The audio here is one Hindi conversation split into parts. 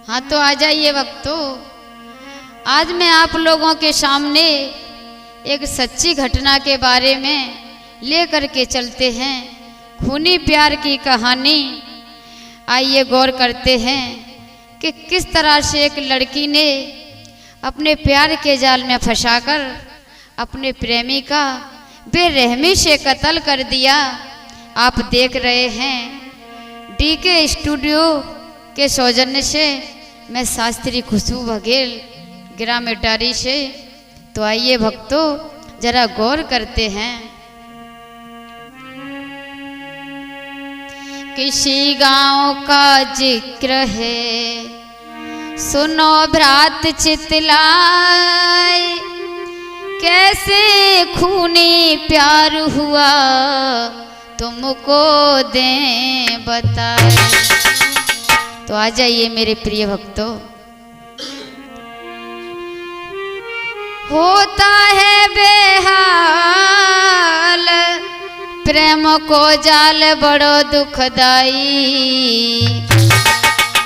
हाँ तो आ जाइए भक्तों। आज मैं आप लोगों के सामने एक सच्ची घटना के बारे में लेकर के चलते हैं। खूनी प्यार की कहानी। आइए गौर करते हैं कि किस तरह से एक लड़की ने अपने प्यार के जाल में फंसाकर अपने प्रेमी का बेरहमी से कत्ल कर दिया। आप देख रहे हैं डीके स्टूडियो के सौजन्य से मैं शास्त्री खुशबू बघेल ग्राम इटारी से। तो आइए भक्तों जरा गौर करते हैं। किसी गांव का जिक्र है, सुनो भ्रात चितलाए, कैसे खूनी प्यार हुआ तुमको दें बताए। तो आ जाइए मेरे प्रिय भक्तों। होता है बेहाल प्रेम को जाल बड़ो दुखदाई।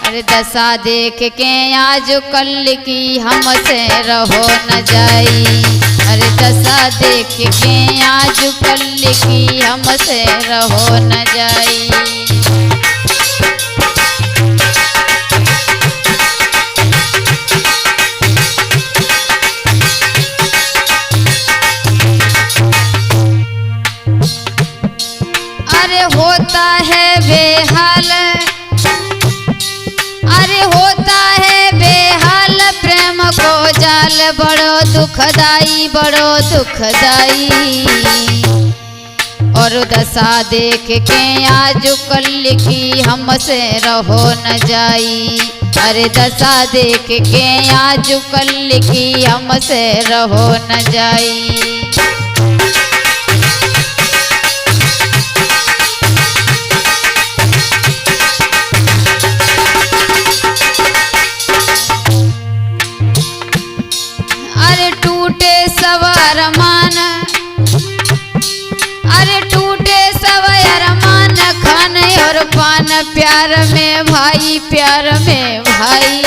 अरे दशा देख के आज कल की हमसे रहो न जाई। अरे दशा देख के आज कल की हमसे रहो न जाई। अरे होता है बेहाल, अरे होता है बेहाल प्रेम को जाल बड़ो दुखदाई, बड़ो दुखदाई। और दशा देख के आज कल की हमसे रहो न जाई। अरे दशा देख के आज कल की हमसे रहो न जाई। अरे टूटे सब अरमान, अरे टूटे सब अरमान, खान और पान प्यार में भाई, प्यार में भाई।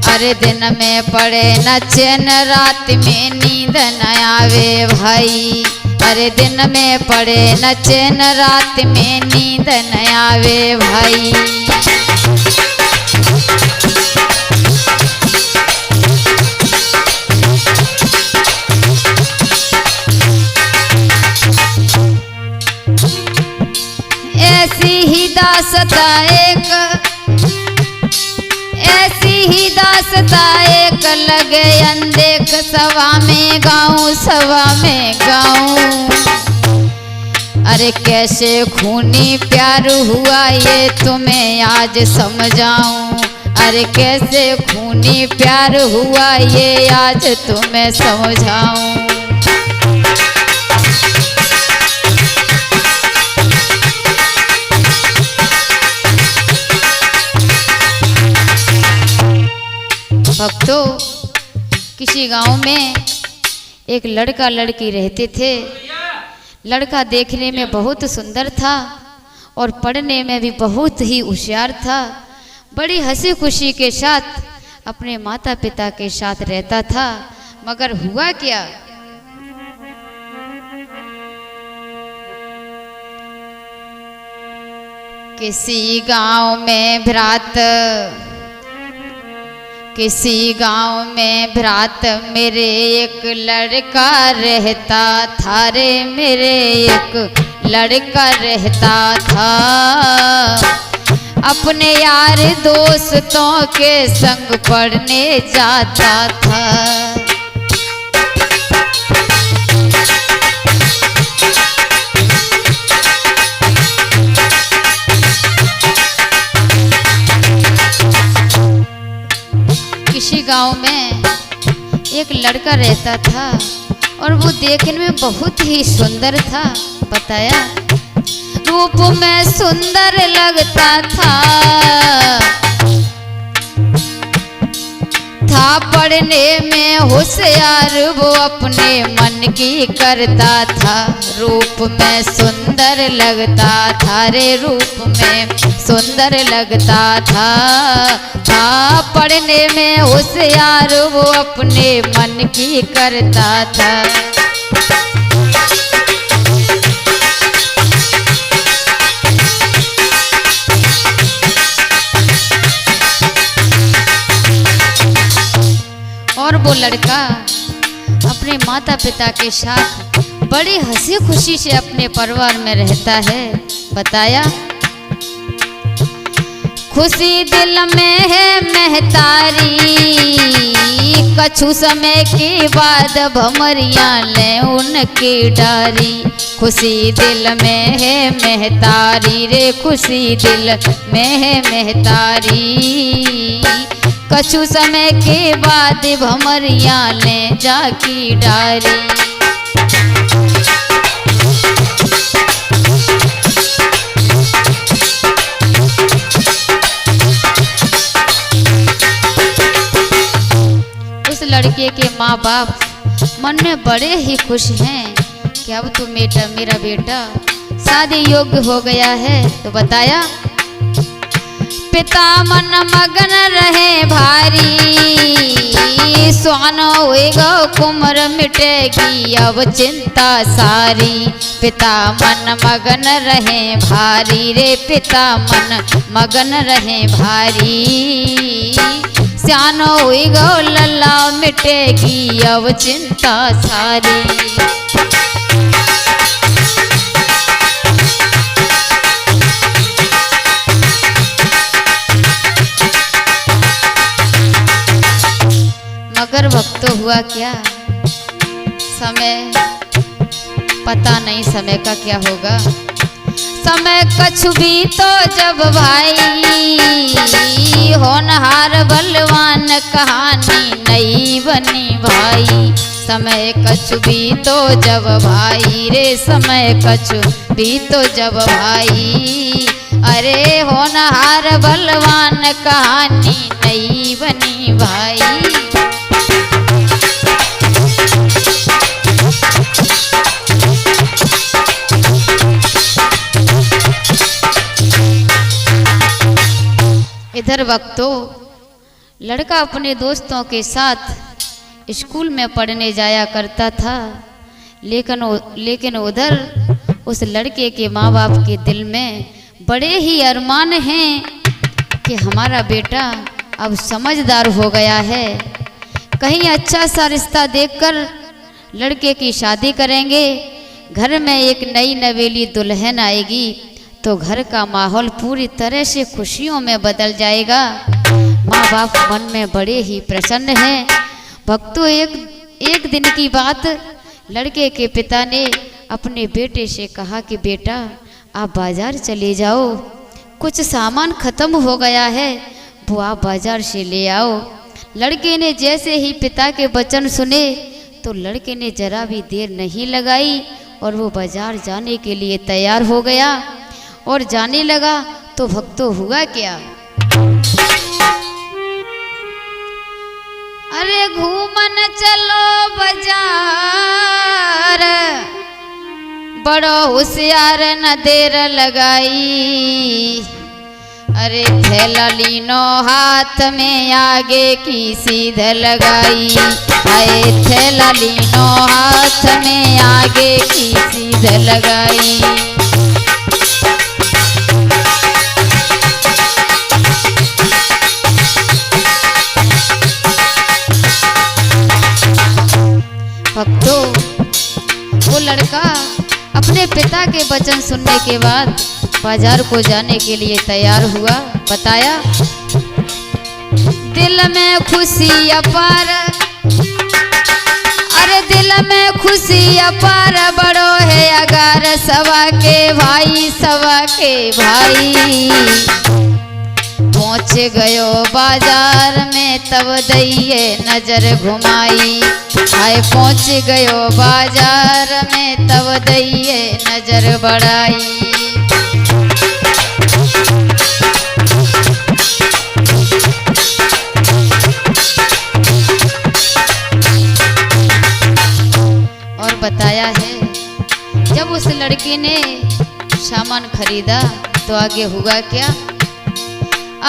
अरे दिन में पड़े न चैन रात में नींद न आवे भाई। अरे दिन में पड़े न चैन रात में नींद न आवे भाई। ऐसी ही दासता एक, ऐसी ही दासता एक लगे अनदेख सवा में गाऊं, सवा में गाऊं। अरे कैसे खूनी प्यार हुआ ये तुम्हें आज समझाऊं। अरे कैसे खूनी प्यार हुआ ये आज तुम्हें समझाऊं। भक्तों किसी गांव में एक लड़का लड़की रहते थे। लड़का देखने में बहुत सुंदर था और पढ़ने में भी बहुत ही होशियार था। बड़ी हंसी खुशी के साथ अपने माता पिता के साथ रहता था। मगर हुआ क्या, किसी गांव में भ्रात, किसी गांव में भ्रात मेरे एक लड़का रहता था रे, मेरे एक लड़का रहता था। अपने यार दोस्तों के संग पढ़ने जाता था। किसी गांव में एक लड़का रहता था और वो देखने में बहुत ही सुंदर था। बताया रूप में सुंदर लगता था पढ़ने में होशियार वो अपने मन की करता था, रूप में सुंदर लगता था रे, रूप में सुंदर लगता था। पढ़ने में होशियार वो अपने मन की करता था। और वो लड़का अपने माता पिता के साथ बड़ी हंसी खुशी से अपने परिवार में रहता है। बताया, खुशी दिल में है महतारी, कछु समय के बाद भमरिया ले उनकी डारी। खुशी दिल में है महतारी रे, खुशी दिल में है महतारी, कछु समय के बाद भमरिया ले जाकी डारी। उस लड़के के माँ बाप मन में बड़े ही खुश हैं कि अब तो मेरा बेटा शादी योग्य हो गया है। तो बताया, पिता मन मगन रहे भारी, स्वान होएगा कुमर मिटेगी अब चिंता सारी। पिता मन मगन रहे भारी रे, पिता मन मगन रहे भारी, स्यान होएगा लल्ला मिटेगी अब चिंता सारी। मगर वक्त हुआ क्या, समय पता नहीं समय का क्या होगा। समय कछु भी तो जब भाई, होनहार बलवान कहानी नहीं बनी भाई। समय कछु भी तो जब भाई रे, समय कछु भी तो जब भाई, अरे होनहार बलवान कहानी नहीं बनी भाई। इधर वक्तों लड़का अपने दोस्तों के साथ स्कूल में पढ़ने जाया करता था, लेकिन उधर उस लड़के के माँ बाप के दिल में बड़े ही अरमान हैं कि हमारा बेटा अब समझदार हो गया है, कहीं अच्छा सा रिश्ता देखकर लड़के की शादी करेंगे। घर में एक नई नवेली दुल्हन आएगी तो घर का माहौल पूरी तरह से खुशियों में बदल जाएगा। माँ बाप मन में बड़े ही प्रसन्न हैं। भक्तों, एक दिन की बात, लड़के के पिता ने अपने बेटे से कहा कि बेटा आप बाजार चले जाओ, कुछ सामान खत्म हो गया है, वो आप बाजार से ले आओ। लड़के ने जैसे ही पिता के वचन सुने तो लड़के ने जरा भी देर नहीं लगाई और वो बाजार जाने के लिए तैयार हो गया और जाने लगा। तो भक्तों हुआ क्या, अरे घूमन चलो बाजार, बड़ो होशियार न देर लगाई। अरे थैला लीनो हाथ में आगे की सीध लगाई, अरे थैला लीनो हाथ में आगे की सीध लगाई। भक्तों, वो लड़का अपने पिता के वचन सुनने के बाद बाजार को जाने के लिए तैयार हुआ। बताया, दिल में खुशी अपार, अरे दिल में खुशी अपार, बड़ो है अगार सवा के भाई, सवा के भाई। पहुँच गयो बाजार में तब दइए नजर घुमाई, हाय पहुँच गयो बाजार में तब दइए नजर बढ़ाई। सामान खरीदा तो आगे हुआ क्या?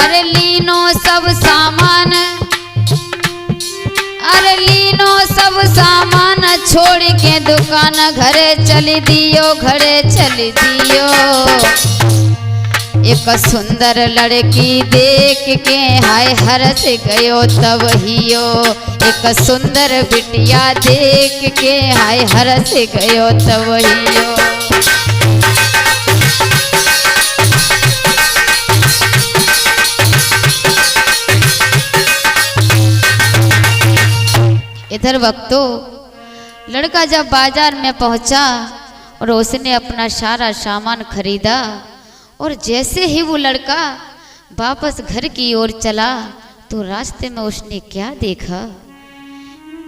अरे लीनो सब सामान, अरे लीनो सब सामान छोड़ के दुकान घरे चली दियो, घरे चली दियो। एक सुंदर लड़की देख के हाय हरस गयो तब हियो, एक सुंदर बिटिया देख के हाय हरस गयो तब हियो। इधर वक्तो लड़का जब बाजार में पहुंचा और उसने अपना सारा सामान खरीदा और जैसे ही वो लड़का वापस घर की ओर चला तो रास्ते में उसने क्या देखा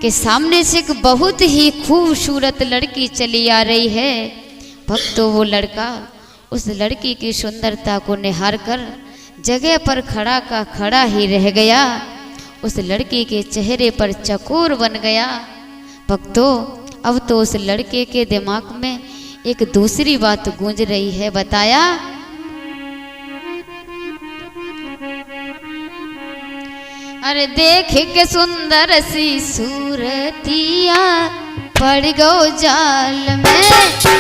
कि सामने से एक बहुत ही खूबसूरत लड़की चली आ रही है। भक्तों वो लड़का उस लड़की की सुंदरता को निहार कर जगह पर खड़ा का खड़ा ही रह गया, उस लड़की के चेहरे पर चकोर बन गया। भक्तों अब तो उस लड़के के दिमाग में एक दूसरी बात गूंज रही है। बताया, अरे देख के सुंदर सी सूरतिया पड़ गो जाल में,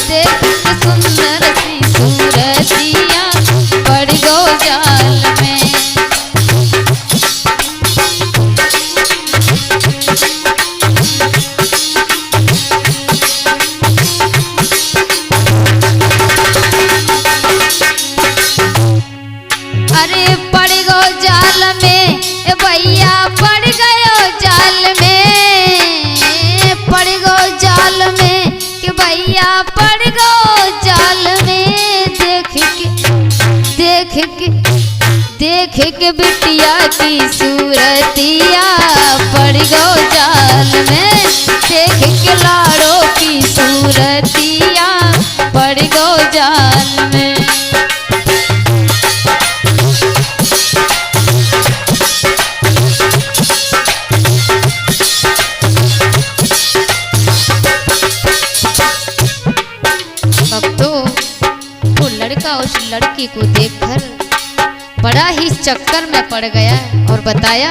देख के सुंदर सी सूरतिया पड़ गो जाल में। अरे पड़ गो जाल में भैया, पड़ गयो जाल में, पड़ गो जाल में कि भैया पड़ गो जाल में। देख के बिटिया की सूरतिया पड़ गो जाल में, देख के लाड़ो की सूरतिया पड़ गो जाल में। उस लड़की को देखकर बड़ा ही चक्कर में पड़ गया और बताया,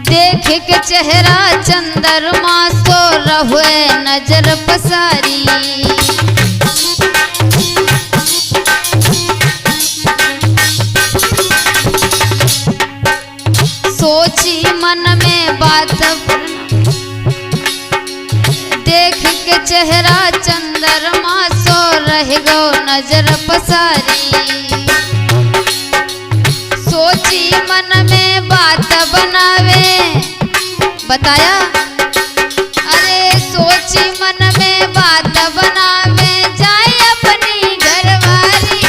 देख के चेहरा चंद्रमा सो रहुए नजर पसारी, सोची मन में बात, देख के चेहरा चंद्रमा सो रह गो नजर पसारी, सोची मन में बात बनावे। बताया, अरे सोची मन में बात बनावे, जाए अपनी घरवाली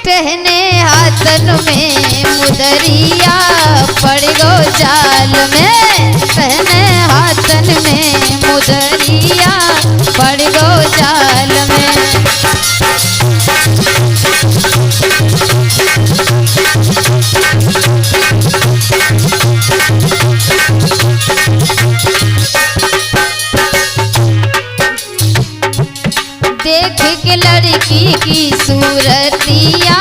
पहने हाथन में मुदरिया पड़ गो जाल में, पहने हाथन में मुदरिया पड़ गो जाल में। देख के लड़की की सूरतिया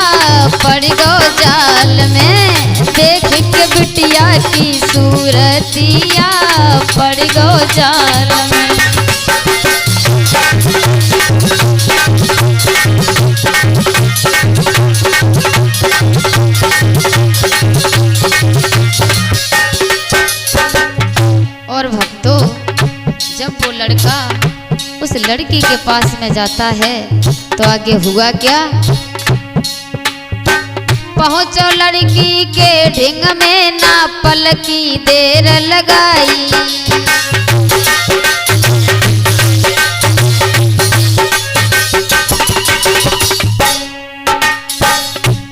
पड़ गो जाल में, देख के बिटिया की सूरतिया पड़ गो जाल में। और भक्तों जब वो लड़का उस लड़की के पास में जाता है तो आगे हुआ क्या? पहुंचो लड़की के ढिंग में ना पल की देर लगाई,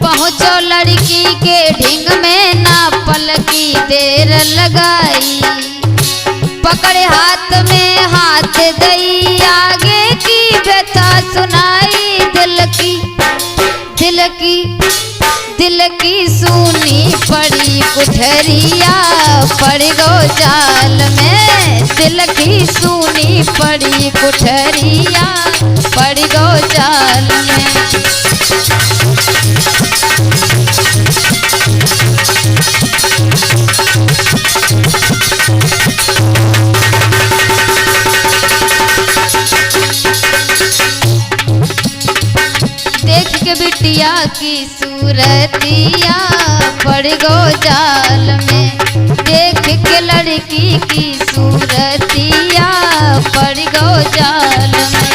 पहुंचो लड़की के ढिंग में ना पल की देर लगाई, पकड़े हाथ में हाथ दई आगे की व्यथा सुनाई, दिल की सुनी पड़ी कुठरिया पड़ गो जाल में, दिल की सूनी पड़ी कुठरिया पड़ गो जाल में। देख के बिटिया की सूरतिया पड़ गो जाल में, देख के लड़की की सूरतिया पड़ गो जाल में।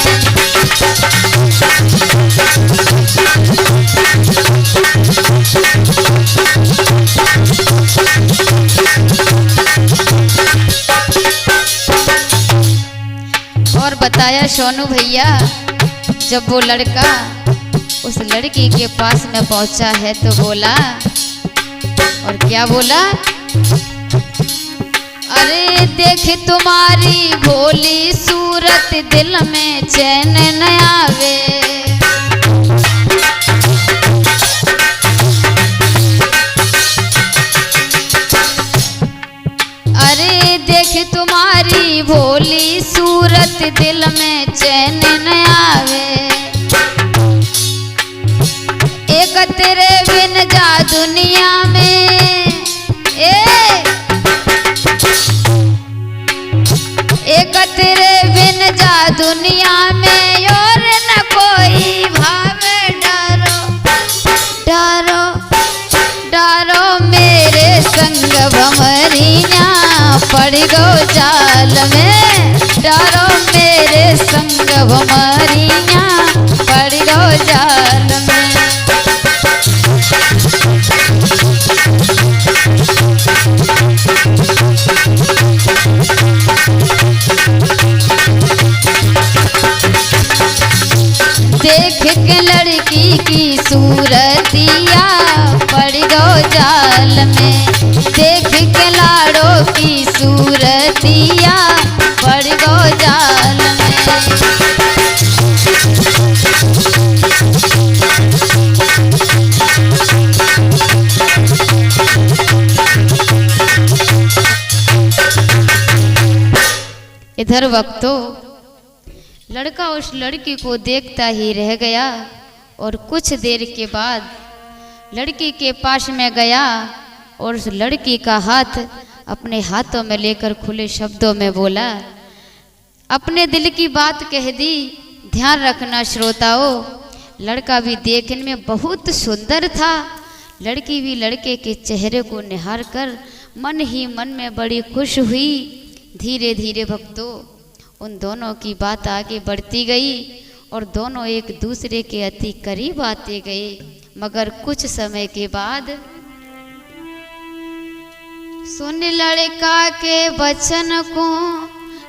और बताया सोनू भैया, जब वो लड़का उस लड़की के पास में पहुंचा है तो बोला, और क्या बोला, अरे देख तुम्हारी भोली सूरत दिल में चैन न आवे। अरे देख तुम्हारी भोली सूरत दिल में चैन न आवे, एक तेरे बिन जा दुनिया में, एक तेरे बिन जा दुनिया में, और न कोई भावे। डरो डरो डरो मेरे संग भंवरिया पड़ गो जाल में, डरो मेरे संग भंवरिया पड़ गो जाल में। देख के लड़की की सूरतिया पड़ गो जाल में, देख के लाड़ो की सूरतिया पड़ गो जाल में। इधर वक्तों लड़का उस लड़की को देखता ही रह गया, और कुछ देर के बाद लड़की के पास में गया और उस लड़की का हाथ अपने हाथों में लेकर खुले शब्दों में बोला, अपने दिल की बात कह दी। ध्यान रखना श्रोताओं, लड़का भी देखने में बहुत सुंदर था, लड़की भी लड़के के चेहरे को निहार कर मन ही मन में बड़ी खुश हुई। धीरे धीरे भक्तों उन दोनों की बात आगे बढ़ती गई और दोनों एक दूसरे के अति करीब आते गए। मगर कुछ समय के बाद सुन लड़का के वचन को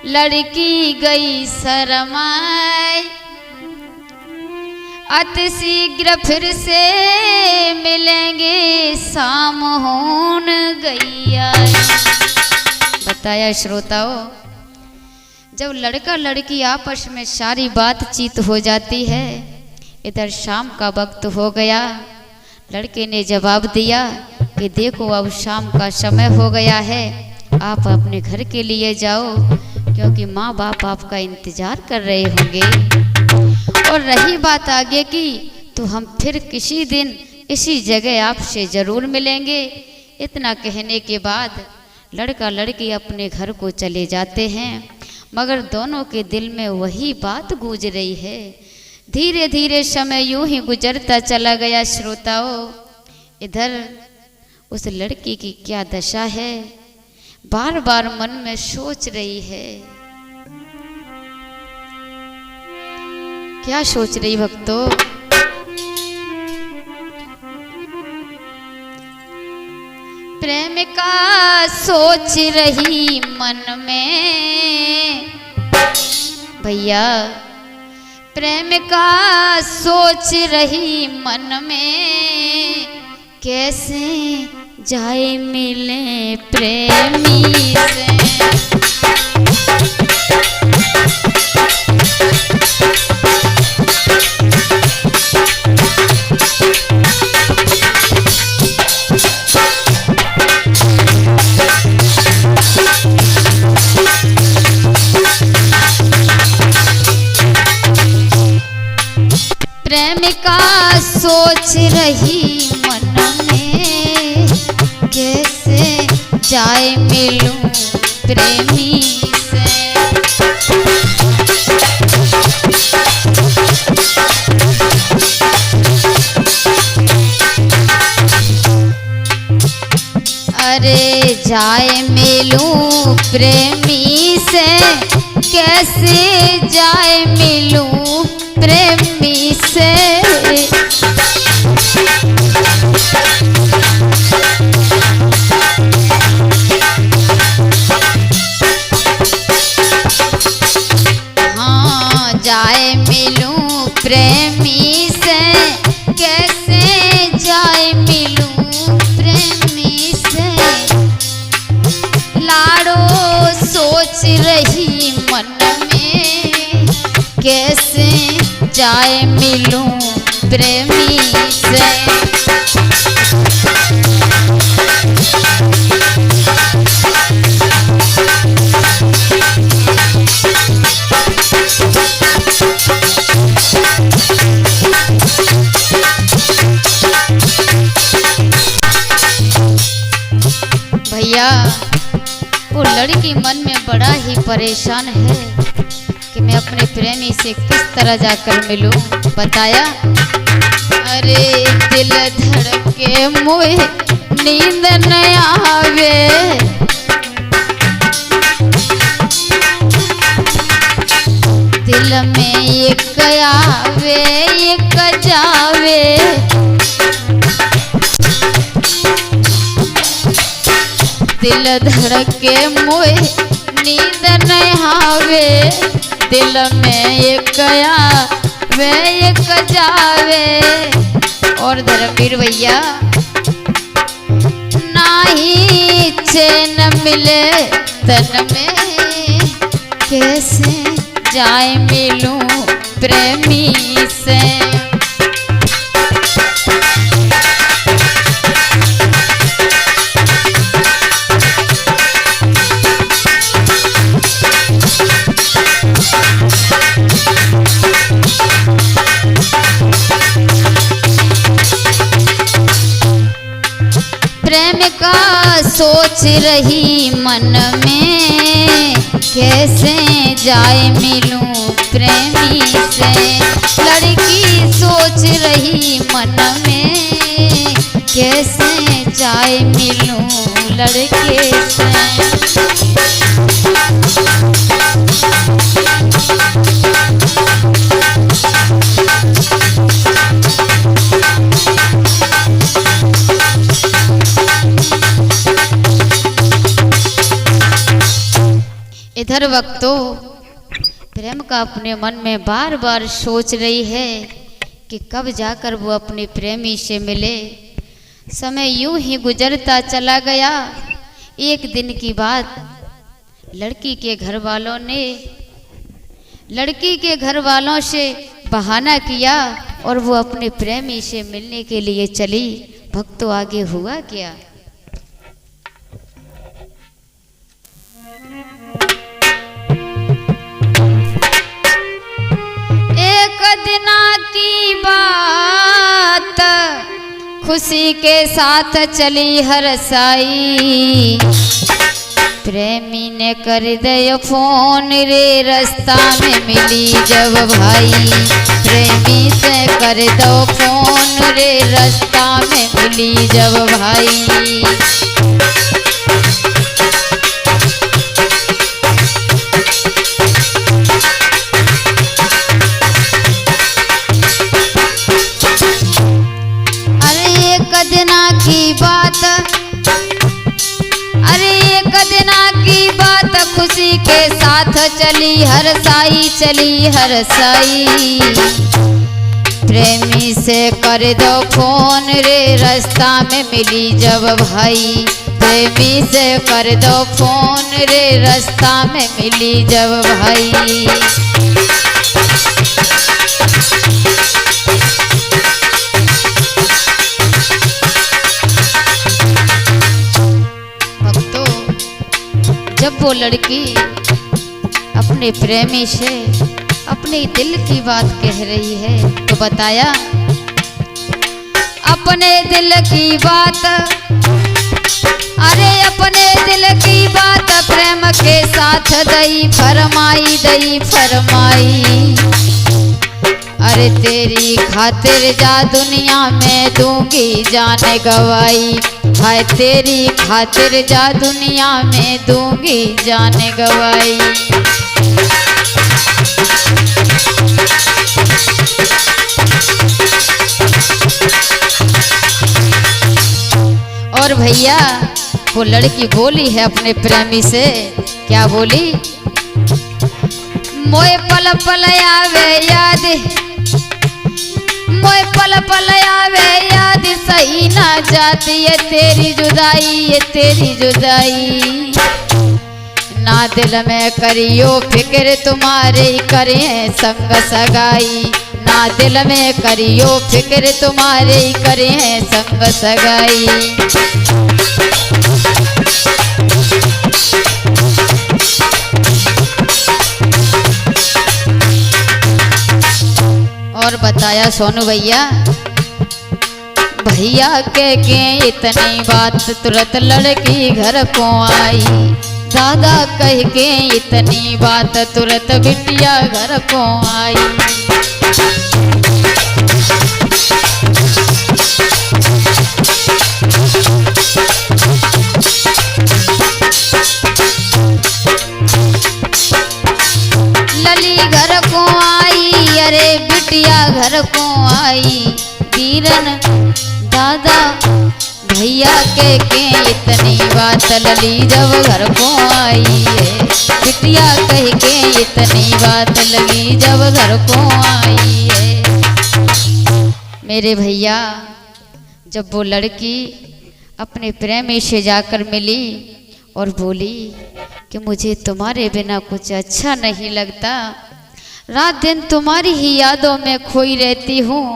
लड़की गई शरमाए, अति शीघ्र फिर से मिलेंगे शाम होन गई आए। बताया श्रोताओं, जब लड़का लड़की आपस में सारी बातचीत हो जाती है, इधर शाम का वक्त हो गया। लड़के ने जवाब दिया कि देखो अब शाम का समय हो गया है, आप अपने घर के लिए जाओ, क्योंकि माँ बाप आपका इंतजार कर रहे होंगे। और रही बात आगे की, तो हम फिर किसी दिन इसी जगह आपसे ज़रूर मिलेंगे। इतना कहने के बाद लड़का लड़की अपने घर को चले जाते हैं, मगर दोनों के दिल में वही बात गूंज रही है। धीरे धीरे समय यूं ही गुजरता चला गया। श्रोताओं, इधर उस लड़की की क्या दशा है, बार बार मन में सोच रही है। क्या सोच रही भक्तों? प्रेम का सोच रही मन में, भैया प्रेम का सोच रही मन में, कैसे जाए मिले प्रेमी से। प्रेम का सोच रही मन में, कैसे जाए मिलूं प्रेमी से। अरे जाए मिलूं प्रेमी से, कैसे जाए मिलूं प्रेमी से। हाँ जाए मिलूं प्रेमी से, कैसे जाए मिलूं प्रेमी से। लाडो सोच रही मन में, कैसे जाए मिलूं प्रेमी से। भैया वो लड़की मन में बड़ा ही परेशान है कि मैं अपने प्रेमी से किस तरह जाकर मिलूं। बताया अरे दिल धड़के मुझे नींद न आवे, दिल में एक आवे एक जावे। दिल धड़के मुझे नींद न आवे, दिल में एक आवे एक जावे। और धर्मवीर भैया नाही चैन मिले तन में, कैसे जाए मिलूं प्रेमी से। प्रेम का सोच रही मन में, कैसे जाए मिलूं प्रेमी से। लड़की सोच रही मन में, कैसे जाए मिलूं लड़के से। इधर वक्त तो प्रेम का अपने मन में बार बार सोच रही है कि कब जाकर वो अपने प्रेमी से मिले। समय यूं ही गुजरता चला गया। एक दिन की बात, लड़की के घर वालों से बहाना किया और वो अपने प्रेमी से मिलने के लिए चली। भक्तों आगे हुआ क्या? एक दिना की बात, खुशी के साथ चली हरसाई। प्रेमी ने कर दिया फोन रे, रास्ता में मिली जब भाई। प्रेमी से कर दो फोन रे, रास्ता में मिली जब भाई। खुशी के साथ चली हरसाई। प्रेमी से कर दो फोन रे, रास्ता में मिली जब भाई। प्रेमी से कर दो फोन रे, रास्ता में मिली जब भाई। जब वो लड़की अपने प्रेमी से अपने दिल की बात कह रही है। तो बताया अपने दिल की बात, अरे अपने दिल की बात प्रेम के साथ दई फरमाई, दई फरमाई। अरे तेरी खातिर जा दुनिया में दूंगी जान गवाई, हाय तेरी खातिर जा दुनिया में दूंगी जान गवाई। और भैया वो लड़की बोली है अपने प्रेमी से, क्या बोली? मोए पल पल आवे याद, मोए पल पल आवे याद, सही ना जाती ये तेरी जुदाई, ये तेरी जुदाई। ना दिल में करियो फिक्र तुम्हारे करें संग सगाई, ना दिल में करियो फिक्र तुम्हारे करें संग सगाई। और बताया सोनू भैया, भैया के इतनी बात तुरंत लड़की घर को आई, दादा कह के इतनी बात तुरंत बिटिया घर को आई। लली घर को आई, अरे बिटिया घर को आई। वीरन दादा भैया के इतनी बात लली जब घर को आई है, बिटिया कह के इतनी बात लली जब घर को आई है। मेरे भैया जब वो लड़की अपने प्रेमी से जाकर मिली और बोली कि मुझे तुम्हारे बिना कुछ अच्छा नहीं लगता, रात दिन तुम्हारी ही यादों में खोई रहती हूँ।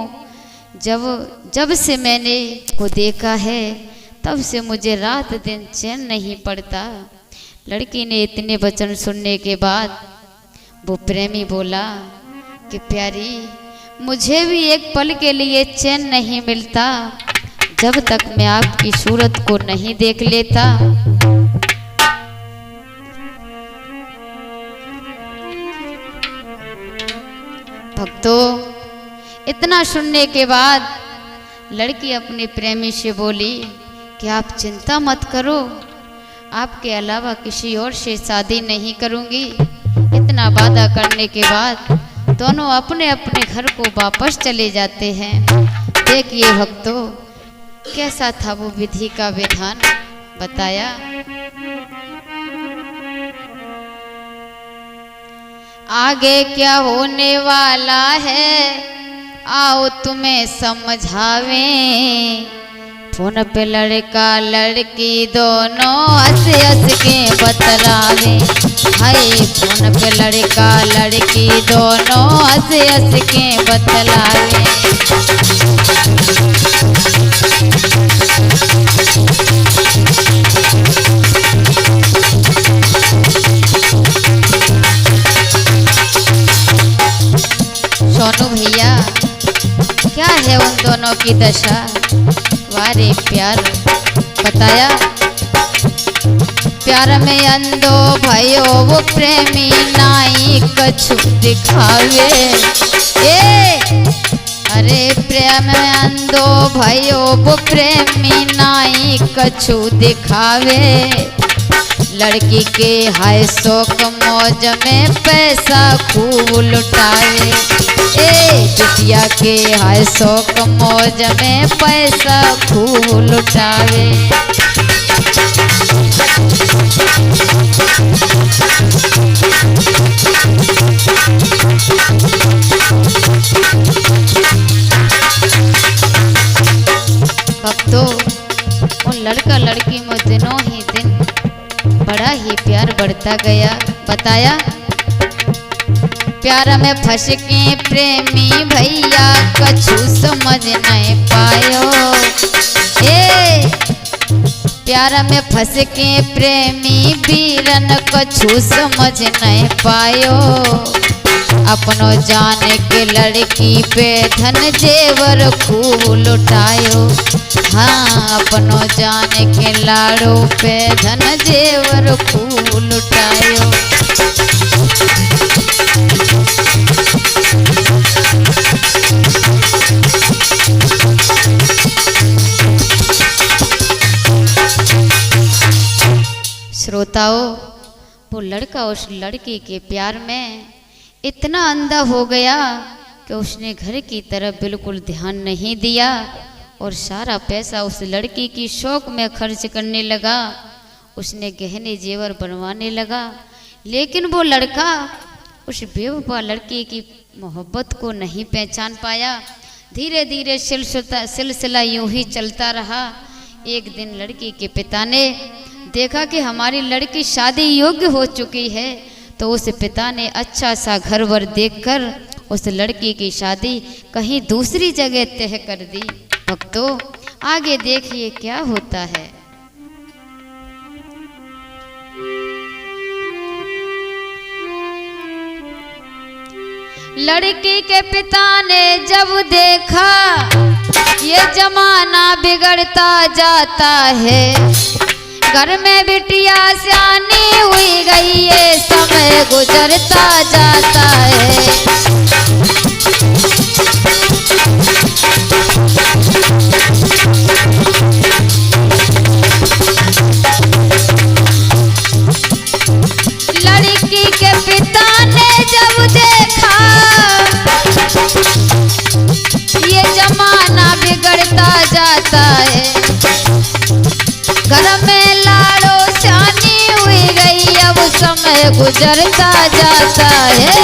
जब से मैंने को देखा है तब से मुझे रात दिन चैन नहीं पड़ता। लड़की ने इतने वचन सुनने के बाद वो प्रेमी बोला कि प्यारी मुझे भी एक पल के लिए चैन नहीं मिलता जब तक मैं आपकी सूरत को नहीं देख लेता। भक्तों इतना सुनने के बाद लड़की अपने प्रेमी से बोली कि आप चिंता मत करो, आपके अलावा किसी और से शादी नहीं करूंगी। इतना वादा करने के बाद दोनों अपने अपने घर को वापस चले जाते हैं। देखिए भक्तों कैसा था वो विधि का विधान बताया। आगे क्या होने वाला है आओ तुम्हें समझावे, फोन पे लड़का लड़की दोनों हंस हंस के बतलावे। हाय फोन पे लड़का लड़की दोनों हंस हंस के बतलावे। सोनू भैया क्या है उन दोनों की दशा, वारे प्यार बताया। प्यार में अंधो भयो वो प्रेमी नाई कछु दिखावे। अरे प्रेम में अंधो भयो वो प्रेमी नाई कछु दिखावे। लड़की के हाय शौक मौज में पैसा खूब लुटावे। बिटिया के हाय शौक मौज में पैसा खूब लुटावे। भक्तों उन लड़का लड़की में दिनों ही दिन बड़ा ही प्यार बढ़ता गया बताया। प्यार में फंस के प्रेमी भैया कछु समझ नहीं पायो। प्यार में फंस के प्रेमी वीरन कछु समझ नहीं पायो। अपनो जाने के लड़की पे धन जेवर खूब लुटायो। हाँ, अपनो जाने के लाड़ो पे धन जेवर खूब लुटायो। श्रोताओं, वो लड़का उस लड़की के प्यार में इतना अंधा हो गया कि उसने घर की तरफ बिल्कुल ध्यान नहीं दिया और सारा पैसा उस लड़की की शौक में खर्च करने लगा। उसने गहने जेवर बनवाने लगा, लेकिन वो लड़का उस बेवफा लड़की की मोहब्बत को नहीं पहचान पाया। धीरे धीरे सिलसिला यूं ही चलता रहा। एक दिन लड़की के पिता ने देखा कि हमारी लड़की शादी योग्य हो चुकी है, तो उस पिता ने अच्छा सा घर वर देखकर उस लड़की की शादी कहीं दूसरी जगह तय कर दी। भक्तों, आगे देखिए क्या होता है। लड़की के पिता ने जब देखा ये जमाना बिगड़ता जाता है, घर में बिटिया सियानी हुई गई, ये समय गुजरता जाता है। लड़की के पिता ने जब देखा ये जमाना बिगड़ता जाता है, घर में लाड़ो सियानी हुई गई, अब समय गुजरता जाता है।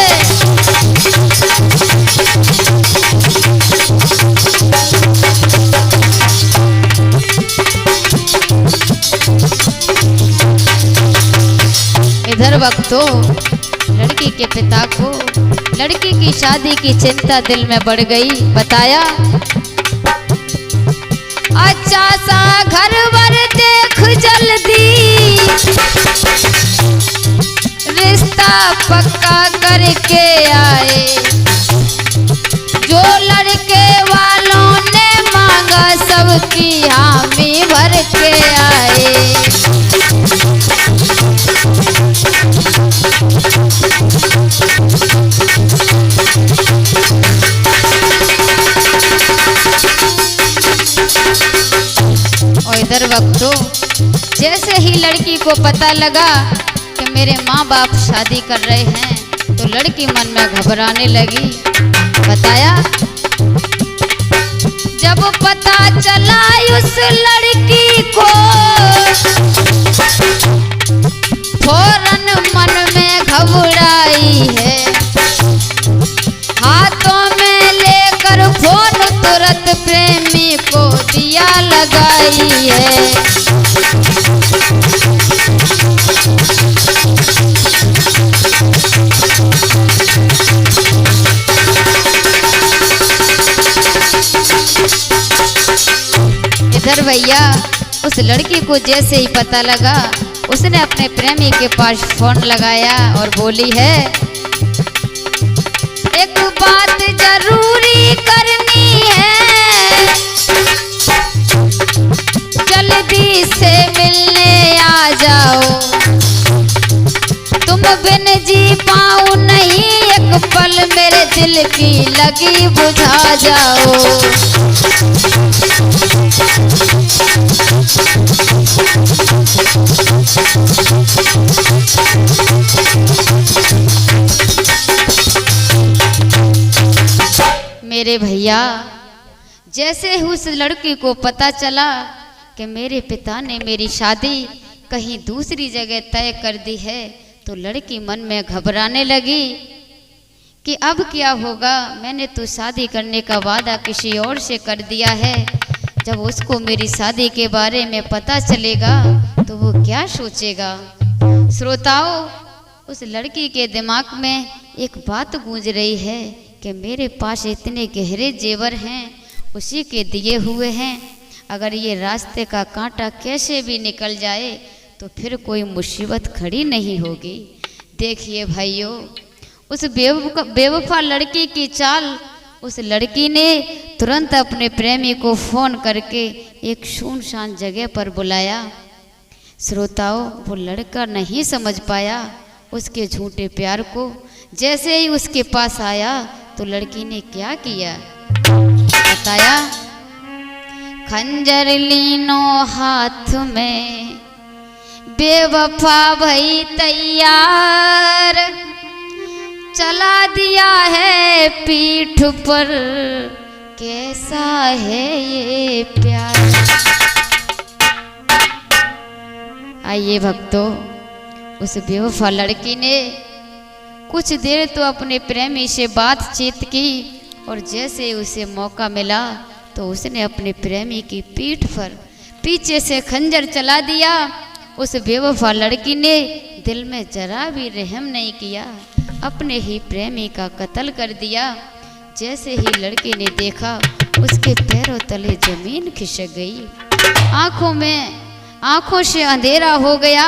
इधर वक्तों, लड़की के पिता को लड़की की शादी की चिंता दिल में बढ़ गई। बताया, अच्छा सा घर वर देख जल्दी, रिश्ता पक्का करके आए, जो लड़के वालों ने मांगा सबकी हामी भर के आए। और इधर वक्तों, जैसे ही लड़की को पता लगा कि मेरे माँ बाप शादी कर रहे हैं, तो लड़की मन में घबराने लगी। बताया, जब पता चला उस लड़की को, फौरन मन में घबराई है, हाथों में लेकर फोन तुरंत प्रेमी को दिया लगाई है। इधर भैया, उस लड़की को जैसे ही पता लगा, उसने अपने प्रेमी के पास फोन लगाया और बोली है, एक बात जरूरी करनी है, जल्दी से मिलने आ जाओ, तुम बिन जी पाऊं नहीं, एक पल मेरे दिल की लगी बुझा जाओ। मेरे भैया, जैसे ही उस लड़की को पता चला कि मेरे पिता ने मेरी शादी कहीं दूसरी जगह तय कर दी है, तो लड़की मन में घबराने लगी कि अब क्या होगा। मैंने तो शादी करने का वादा किसी और से कर दिया है, जब उसको मेरी शादी के बारे में पता चलेगा तो वो क्या सोचेगा। श्रोताओं, उस लड़की के दिमाग में एक बात गूंज रही है कि मेरे पास इतने गहरे जेवर हैं, उसी के दिए हुए हैं, अगर ये रास्ते का कांटा कैसे भी निकल जाए तो फिर कोई मुसीबत खड़ी नहीं होगी। देखिए भाइयों, उस बेवफा लड़की की चाल, उस लड़की ने तुरंत अपने प्रेमी को फोन करके एक सुनसान जगह पर बुलाया। श्रोताओं, वो लड़का नहीं समझ पाया उसके झूठे प्यार को। जैसे ही उसके पास आया तो लड़की ने क्या किया बताया। खंजर लीनो हाथ में, बेवफा भई तैयार, चला दिया है पीठ पर, कैसा है ये प्यार। आइए भक्तों, उस बेवफा लड़की ने कुछ देर तो अपने प्रेमी से बातचीत की और जैसे उसे मौका मिला तो उसने अपने प्रेमी की पीठ पर पीछे से खंजर चला दिया। उस बेवफा लड़की ने दिल में जरा भी रहम नहीं किया, अपने ही प्रेमी का कत्ल कर दिया। जैसे ही लड़की ने देखा उसके पैरों तले जमीन खिसक गई, आंखों से अंधेरा हो गया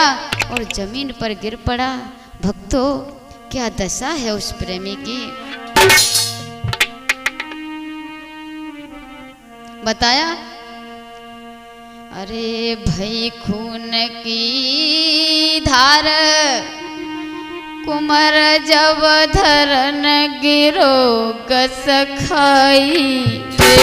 और जमीन पर गिर पड़ा। भक्तों, क्या दशा है उस प्रेमी की। बताया, अरे भाई खून की धार, कुमर जब धरन गिरो कस खाई रे।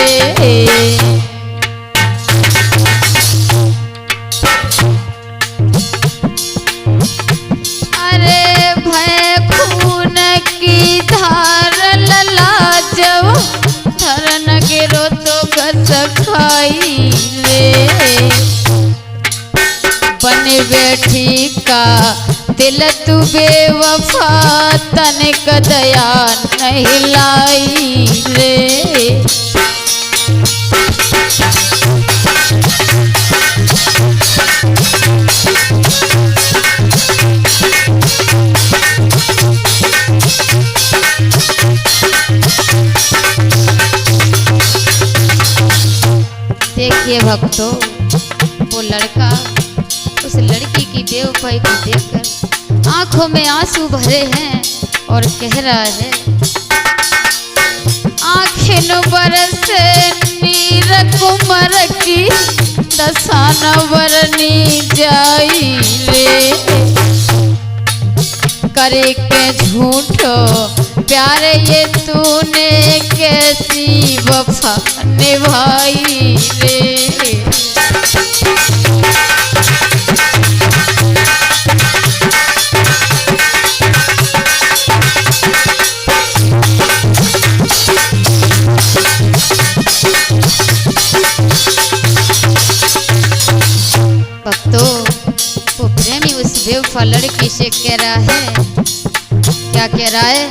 अरे भय खून की धार लला जब धरन गिरो तो कस खाई रे। बन बैठी का दिल तू बेवफा, तनिक दया नहीं लाई रे। देखिए भक्तों, वो लड़का उस लड़की की बेवफाई को देखकर आंखों में आंसू भरे हैं और कह रहा है, आँखें बरसे नीर कुमर की, दसान बरनी जाई रे। करे के झूठो प्यार ये तूने कैसी वफा निभाई रे। भक्तों, वो प्रेमी उस बेवफा लड़की से कह रहा है, क्या कह रहा है,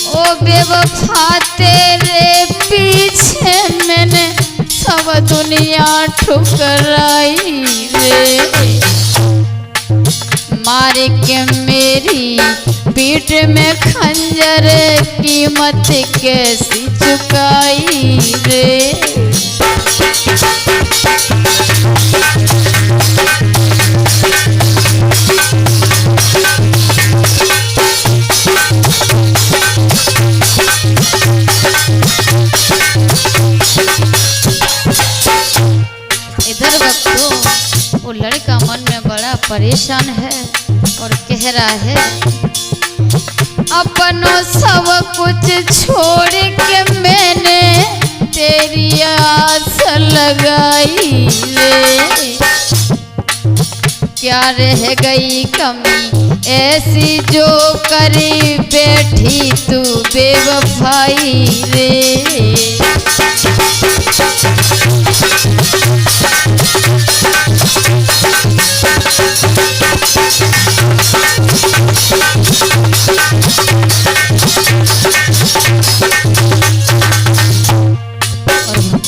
ओ बेवफा तेरे पीछे मैंने सब दुनिया ठुकराई रे। मार के मेरी पीठ में खंजर, कीमत कैसी चुकाई रे। इधर भक्तों, वो लड़का मन में बड़ा परेशान है और कह रहा है, अपनों सब कुछ छोड़ के मैंने तेरी आस लगाई रे। क्या रह गई कमी ऐसी जो करी बैठी तू बेवफाई रे।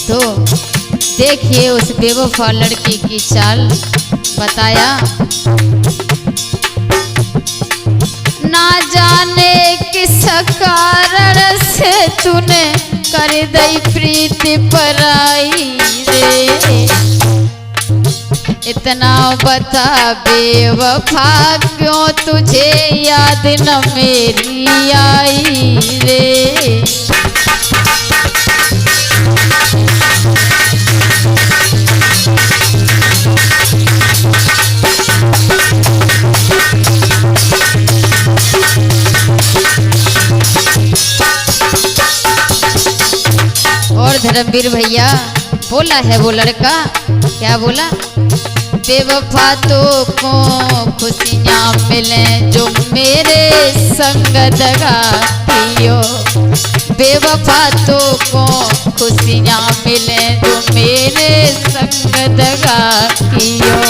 तो देखिए उस बेवफा लड़की की चाल। बताया, ना जाने किस कारण से तूने कर दई प्रीति पराई रे। इतना बता बेवफा क्यों तुझे याद न मेरी आई रे। और धर्मवीर भैया बोला है वो लड़का, क्या बोला? बेवफा तो को खुशियाँ मिले जो मेरे संग दगा कियो। बेवफा तो को खुशियाँ मिले जो मेरे संग दगा कियो।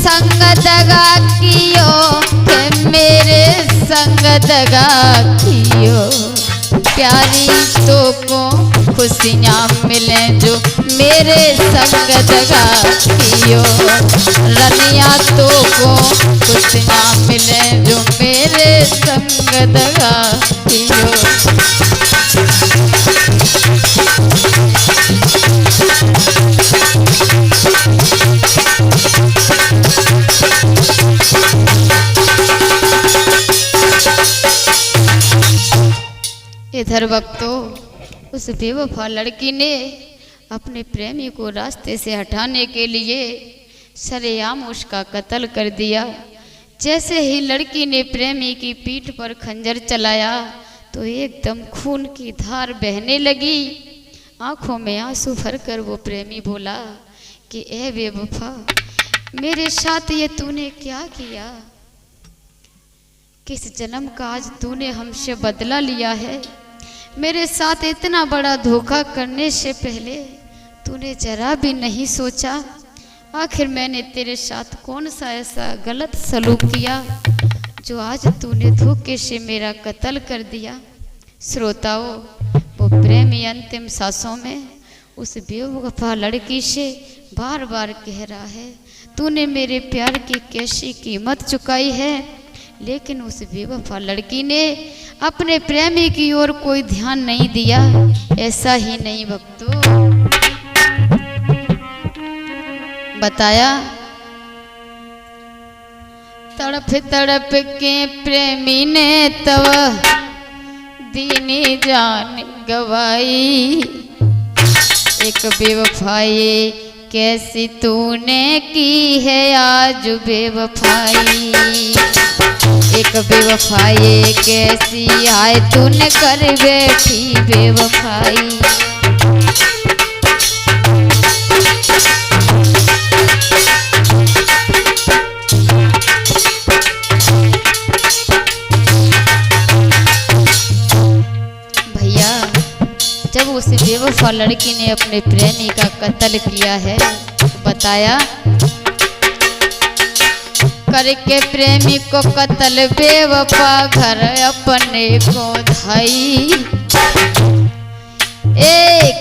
संग दगा कियो के मेरे संग दगा कियो। प्यारी तो को खुशियाँ मिले जो मेरे संग दगा कियो। रनिया तो को खुशियाँ मिले जो मेरे संग दगा कियो। इधर वक्तों उस बेवफा लड़की ने अपने प्रेमी को रास्ते से हटाने के लिए सरेआम उसका कत्ल कर दिया। जैसे ही लड़की ने प्रेमी की पीठ पर खंजर चलाया तो एकदम खून की धार बहने लगी। आंखों में आंसू भरकर वो प्रेमी बोला कि ए बेवफा, मेरे साथ ये तूने क्या किया? किस जन्म का आज तूने हमसे बदला लिया है? मेरे साथ इतना बड़ा धोखा करने से पहले तूने जरा भी नहीं सोचा आखिर मैंने तेरे साथ कौन सा ऐसा गलत सलूक किया जो आज तूने धोखे से मेरा कत्ल कर दिया। श्रोताओं, वो प्रेमी अंतिम सांसों में उस बेवफा लड़की से बार बार कह रहा है, तूने मेरे प्यार की कैसी कीमत चुकाई है। लेकिन उस बेवफा लड़की ने अपने प्रेमी की ओर कोई ध्यान नहीं दिया। ऐसा ही नहीं भक्तों, बताया तड़प तड़प के प्रेमी ने तब दीनी जान गवाई। एक बेवफाई कैसी तूने की है आज बेवफाई। एक बेवफाई कैसी आए तूने कर बैठी बेवफाई। भैया, जब उस बेवफा लड़की ने अपने प्रेमी का कत्ल किया है तो बताया करके प्रेमी को कत्ल बेवफा घर अपने को धाई।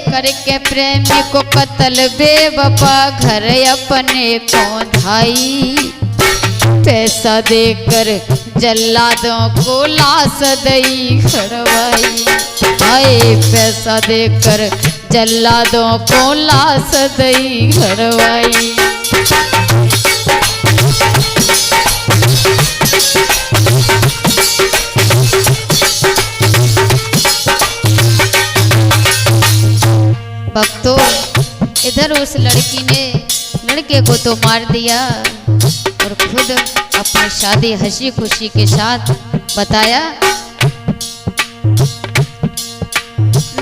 करके प्रेमी को कत्ल बेवफा घर अपने को धाई। पैसा देकर जल्लादों को लाश दई खड़वाई। हाय, पैसा देकर जल्लादों को लाश दई खड़वाई। भक्तों, इधर उस लड़की ने लड़के को तो मार दिया और खुद अपनी शादी हंसी खुशी के साथ बताया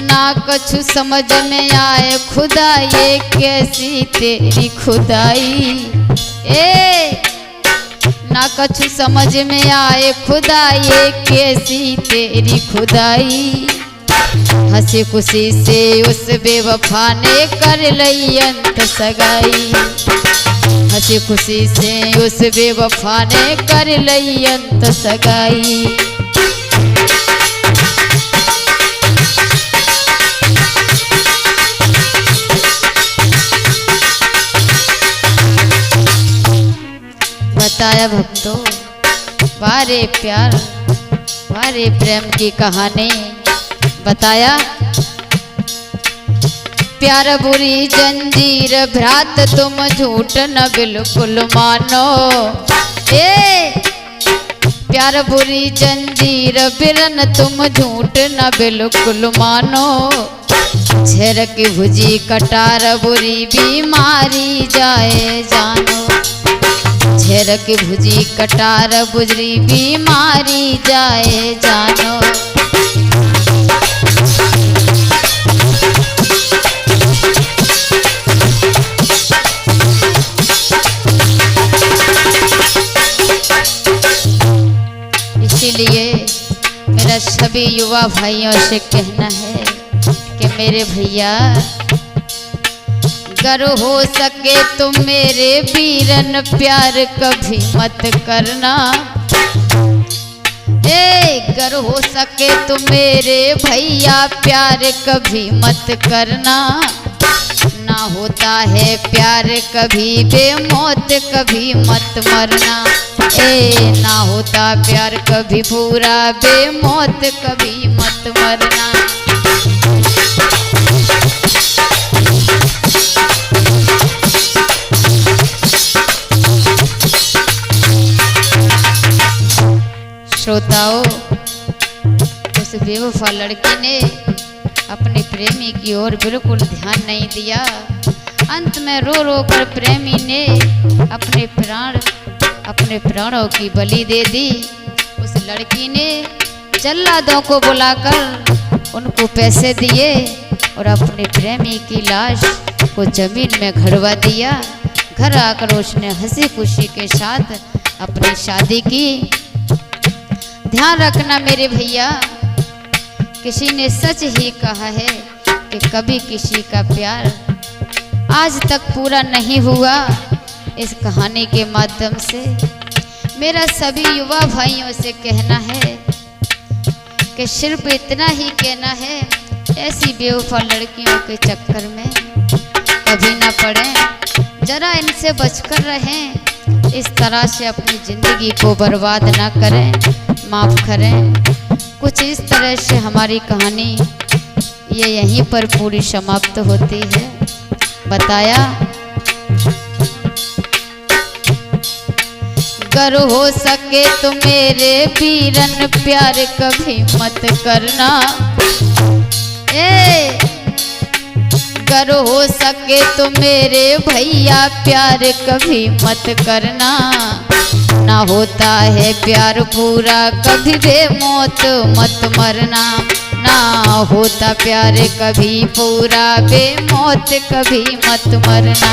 ना कुछ समझ में आए खुदा ये कैसी तेरी खुदाई। ना कुछ समझ में आए खुदा ये कैसी तेरी खुदाई। हंसी खुशी से उस बेवफा ने कर लई अंत सगाई। हंसी खुशी से उस बेवफा ने कर लई अंत सगाई। है भक्तों, वारे प्यार वारे प्रेम की कहानी बताया। प्यार बुरी जंजीर भ्रात तुम झूठ न बिल्कुल मानो। प्यार बुरी जंजीर बिरन तुम झूठ न बिल्कुल मानो। झेर की भुजी कटार बुरी बीमारी जाए जानो। झेर की भुजी कटार बुरी बीमारी जाए जानो। इसीलिए मेरा सभी युवा भाइयों से कहना है कि मेरे भैया, गर हो सके तो मेरे वीरन प्यार कभी मत करना। गर हो सके तो मेरे भैया प्यार कभी मत करना। ना होता है प्यार कभी बेमौत कभी मत मरना। ना होता प्यार कभी पूरा बेमौत कभी मत मरना। श्रोताओं, उस बेवफा लड़की ने अपने प्रेमी की ओर बिल्कुल ध्यान नहीं दिया। अंत में रो रो कर प्रेमी ने अपने प्राणों की बलि दे दी। उस लड़की ने जल्लादों को बुलाकर उनको पैसे दिए और अपने प्रेमी की लाश को जमीन में घड़वा दिया। घर आकर उसने हंसी खुशी के साथ अपनी शादी की। ध्यान रखना मेरे भैया, किसी ने सच ही कहा है कि कभी किसी का प्यार आज तक पूरा नहीं हुआ। इस कहानी के माध्यम से मेरा सभी युवा भाइयों से कहना है कि सिर्फ इतना ही कहना है, ऐसी बेवफा लड़कियों के चक्कर में कभी ना पड़ें। जरा इनसे बचकर रहें। इस तरह से अपनी ज़िंदगी को बर्बाद ना करें, माफ़ करें। कुछ इस तरह से हमारी कहानी ये यहीं पर पूरी समाप्त होती है। बताया, गर हो सके तो मेरे वीरन प्यार कभी मत करना। गर हो सके तो मेरे भैया प्यार कभी मत करना। ना होता है प्यार पूरा कभी बेमौत मत मरना। ना होता प्यार कभी पूरा बेमौत कभी मत मरना।